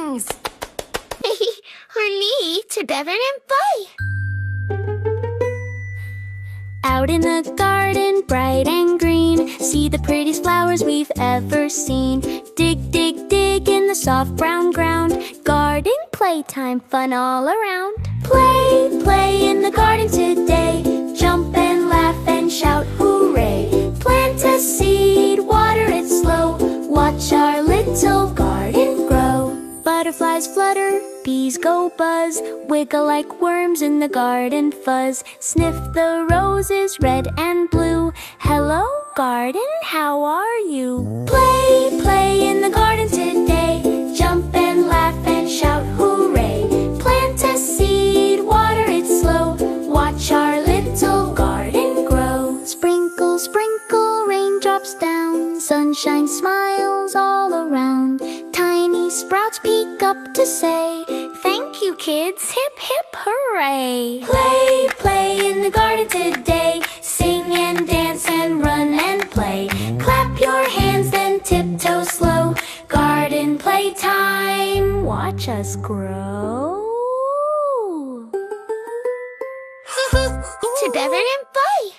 wings! Hurry to Bevan and Bye! Out in the garden, bright and green, see the prettiest flowers we've ever seen. Dig, dig, dig in the soft brown ground. Garden playtime, fun all around. Play, play in the garden today. Jump and laugh and shout hooray. Plant a seed, water it slow. Watch our little garden grow. Butterflies flutter, bees go buzz. Wiggle like worms in the garden fuzz. Sniff the roses red and blue. Hello garden, how are you? Play, play in the garden today. Jump and laugh and shout hooray. Plant a seed, water it slow. Watch our little garden grow. Sprinkle, sprinkle, raindrops down. Sunshine smiles all around. Tiny sprouts peek up to say, thank you kids, hip hip hooray. Play, play in the garden today. Sing and dance and run and play. Clap your hands then tiptoe slow. Garden playtime, watch us grow. To Bevan and Bye!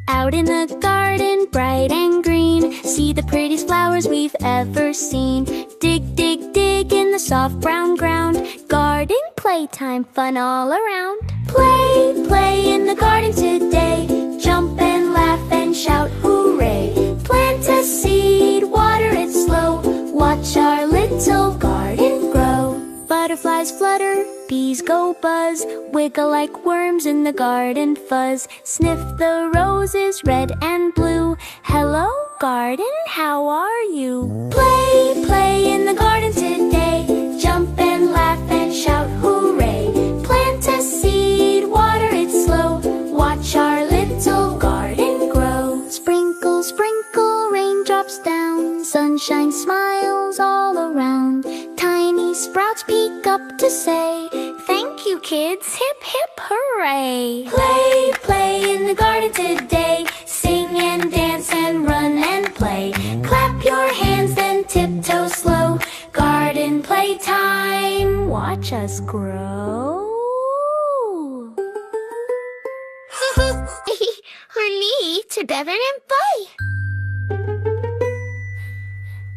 Out in the garden, bright and green, see the prettiest flowers we've ever seen. Dig, dig, dig in the soft brown ground. Garden playtime, fun all around. Play, play in the garden today. Jump and laugh and shout hooray. Plant a seed, water it slow. Watch our little garden grow. Butterflies flutter, bees go buzz. Wiggle like worms in the garden fuzz. Sniff the roses red and blue. Hello garden, how are you? Play, play in the garden today. Jump and laugh and shout hooray. Plant a seed, water it slow. Watch our little garden grow. Sprinkle, sprinkle, raindrops down. Sunshine smiles all around. Tiny sprouts peek up to say, thank you kids, hip hip hooray. Play, play in the garden today. Sing and dance and run and play. Clap your hands then tiptoe slow. Garden playtime, watch us grow. Hurry to Bevan and Bye!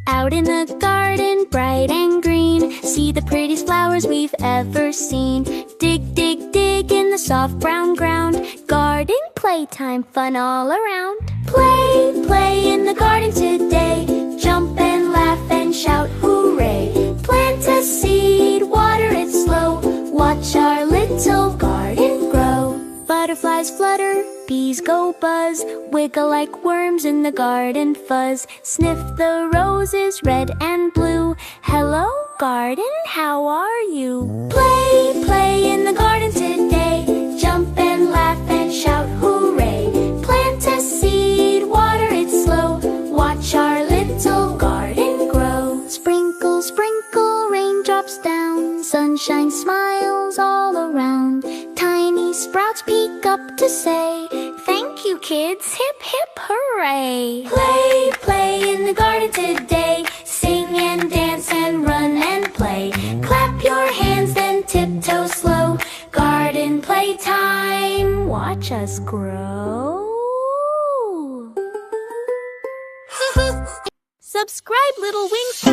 Out in the garden, bright and green, see the prettiest flowers we've ever seen. Dig, dig, dig in the soft brown ground. Garden playtime, fun all around. Play, play in the garden today. Jump and laugh and shout hooray. Plant a seed, water it slow. Watch our little garden grow. Butterflies flutter, bees go buzz. Wiggle like worms in the garden fuzz. Sniff the roses red and blue. Hello garden, how are you? Play, play in the garden today. Jump and laugh and shout hooray. Plant a seed, water it slow. Watch our little garden grow. Sprinkle, sprinkle, raindrops down. Sunshine smiles all around. Tiny sprouts peek up to say, thank you kids, hip hip hooray. Play, play in the garden today. Sing and dance and run and play. Clap your hands then tiptoe slow. Garden playtime, watch us grow. Subscribe, little wings.